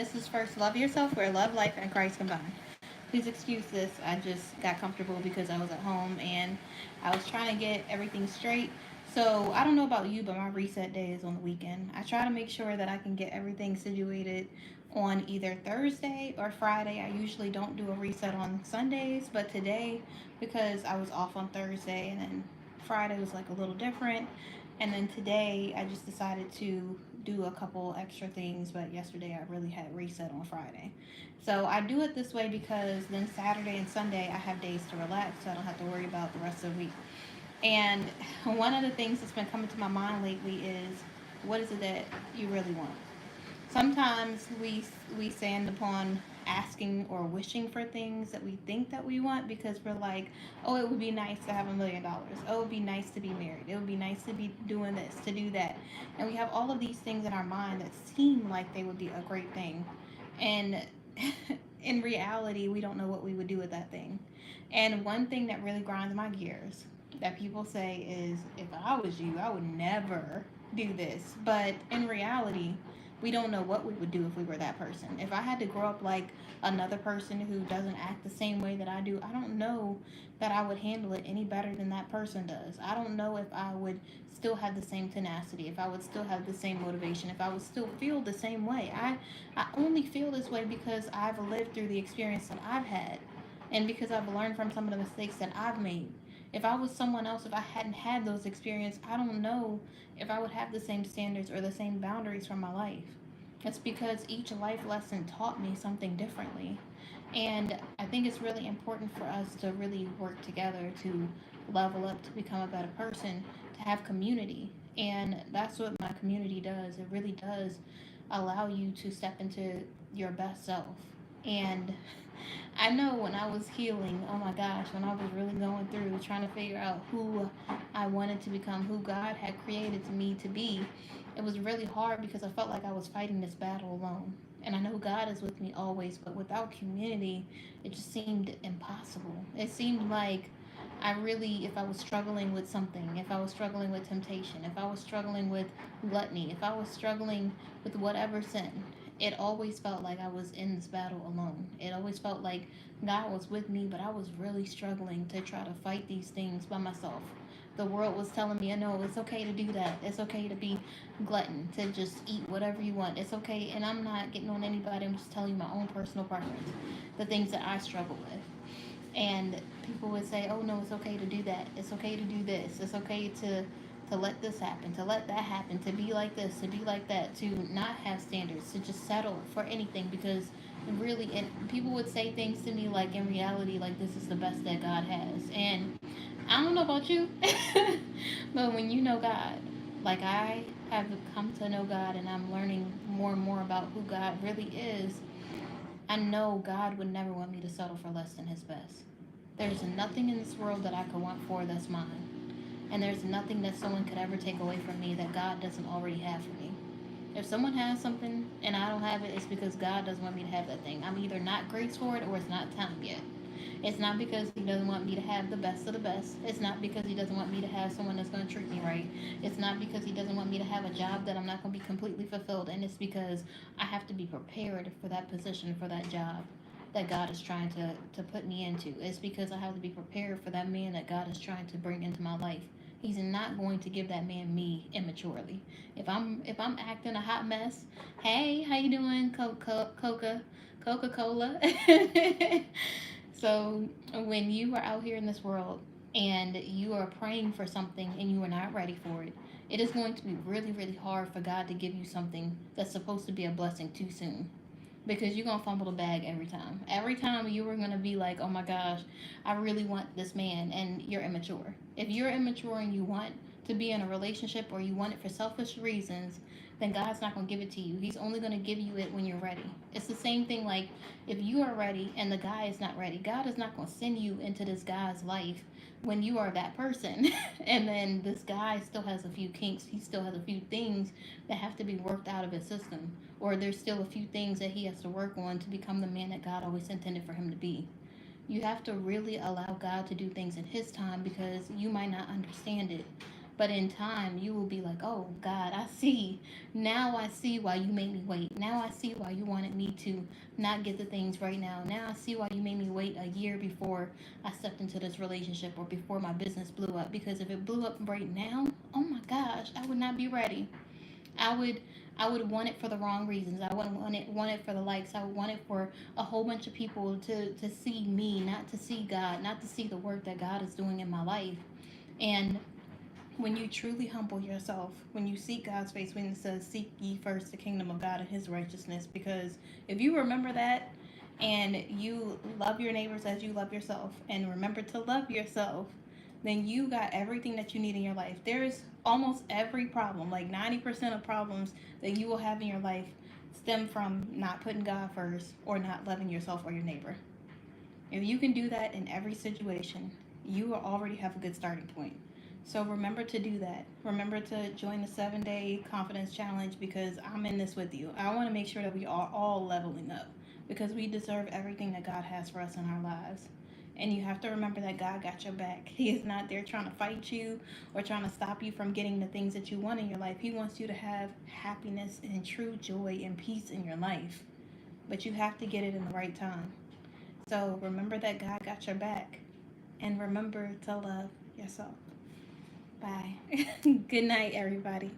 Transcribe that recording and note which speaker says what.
Speaker 1: This is First Love Yourself, where love, life, and Christ combine. Please excuse this. I just got comfortable because I was at home and I was trying to get everything straight. So I don't know about you, but my reset day is on the weekend. I try to make sure that I can get everything situated on either Thursday or Friday. I usually don't do a reset on Sundays, but today, because I was off on Thursday and then Friday was like a little different, and then today I just decided to do a couple extra things, but yesterday I really had reset on Friday. So I do it this way because then Saturday and Sunday I have days to relax, so I don't have to worry about the rest of the week. And one of the things that's been coming to my mind lately is, what is it that you really want? Sometimes we stand upon asking or wishing for things that we think that we want because we're like, oh, it would be nice to have $1 million. Oh, it would be nice to be married. It would be nice to be doing this, to do that. And we have all of these things in our mind that seem like they would be a great thing. And in reality, we don't know what we would do with that thing. And one thing that really grinds my gears that people say is, if I was you, I would never do this. But in reality, we don't know what we would do if we were that person. If I had to grow up like another person who doesn't act the same way that I do, I don't know that I would handle it any better than that person does. I don't know if I would still have the same tenacity, if I would still have the same motivation, if I would still feel the same way. I only feel this way because I've lived through the experience that I've had and because I've learned from some of the mistakes that I've made. If I was someone else, if I hadn't had those experiences, I don't know if I would have the same standards or the same boundaries for my life. It's because each life lesson taught me something differently. And I think it's really important for us to really work together to level up, to become a better person, to have community. And that's what my community does. It really does allow you to step into your best self. And I know when I was healing, oh my gosh, when I was really going through trying to figure out who I wanted to become, who God had created me to be, it was really hard because I felt like I was fighting this battle alone. And I know God is with me always, but without community, it just seemed impossible. It seemed like I really, if I was struggling with something, if I was struggling with temptation, if I was struggling with gluttony, if I was struggling with whatever sin, it always felt like I was in this battle alone. It always felt like God was with me, but I was really struggling to try to fight these things by myself. The world was telling me, no, it's okay to do that. It's okay to be glutton, to just eat whatever you want. It's okay. And I'm not getting on anybody. I'm just telling you my own personal preference, the things that I struggle with. And people would say, oh no, it's okay to do that. It's okay to do this. It's okay to let this happen, to let that happen, to be like this, to be like that, to not have standards, to just settle for anything because really, and people would say things to me like in reality, like this is the best that God has. And I don't know about you, but when you know God, like I have come to know God and I'm learning more and more about who God really is, I know God would never want me to settle for less than his best. There's nothing in this world that I could want for that's mine. And there's nothing that someone could ever take away from me that God doesn't already have for me. If someone has something and I don't have it, it's because God doesn't want me to have that thing. I'm either not graced for it or it's not time yet. It's not because he doesn't want me to have the best of the best. It's not because he doesn't want me to have someone that's going to treat me right. It's not because he doesn't want me to have a job that I'm not going to be completely fulfilled. And it's because I have to be prepared for that position, for that job that God is trying to put me into. It's because I have to be prepared for that man that God is trying to bring into my life. He's not going to give that man me immaturely. If I'm acting a hot mess, hey, how you doing, Coca Cola? So when you are out here in this world and you are praying for something and you are not ready for it, it is going to be really, really hard for God to give you something that's supposed to be a blessing too soon. Because you're gonna fumble the bag every time. Every time you are gonna be like, oh my gosh, I really want this man, and you're immature. If you're immature and you want to be in a relationship or you want it for selfish reasons, then God's not gonna give it to you. He's only gonna give you it when you're ready. It's the same thing like if you are ready and the guy is not ready, God is not gonna send you into this guy's life when you are that person. And then this guy still has a few kinks, he still has a few things that have to be worked out of his system, or there's still a few things that he has to work on to become the man that God always intended for him to be. You have to really allow God to do things in his time because you might not understand it, But in time, you will be like, oh, God, I see. Now I see why you made me wait. Now I see why you wanted me to not get the things right now. Now I see why you made me wait a year before I stepped into this relationship or before my business blew up. Because if it blew up right now, oh my gosh, I would not be ready. I would I would want it for the wrong reasons. I wouldn't want it for the likes. I would want it for a whole bunch of people to see me, not to see God, not to see the work that God is doing in my life. And when you truly humble yourself, when you seek God's face, when it says, seek ye first the kingdom of God and his righteousness, because if you remember that and you love your neighbors as you love yourself, and remember to love yourself, then you got everything that you need in your life. There's almost every problem, like 90% of problems that you will have in your life stem from not putting God first or not loving yourself or your neighbor. If you can do that in every situation, you will already have a good starting point. So remember to do that. Remember to join the 7-day confidence challenge because I'm in this with you. I want to make sure that we are all leveling up because we deserve everything that God has for us in our lives. And you have to remember that God got your back. He is not there trying to fight you or trying to stop you from getting the things that you want in your life. He wants you to have happiness and true joy and peace in your life. But you have to get it in the right time. So remember that God got your back. And remember to love yourself. Bye. Good night, everybody.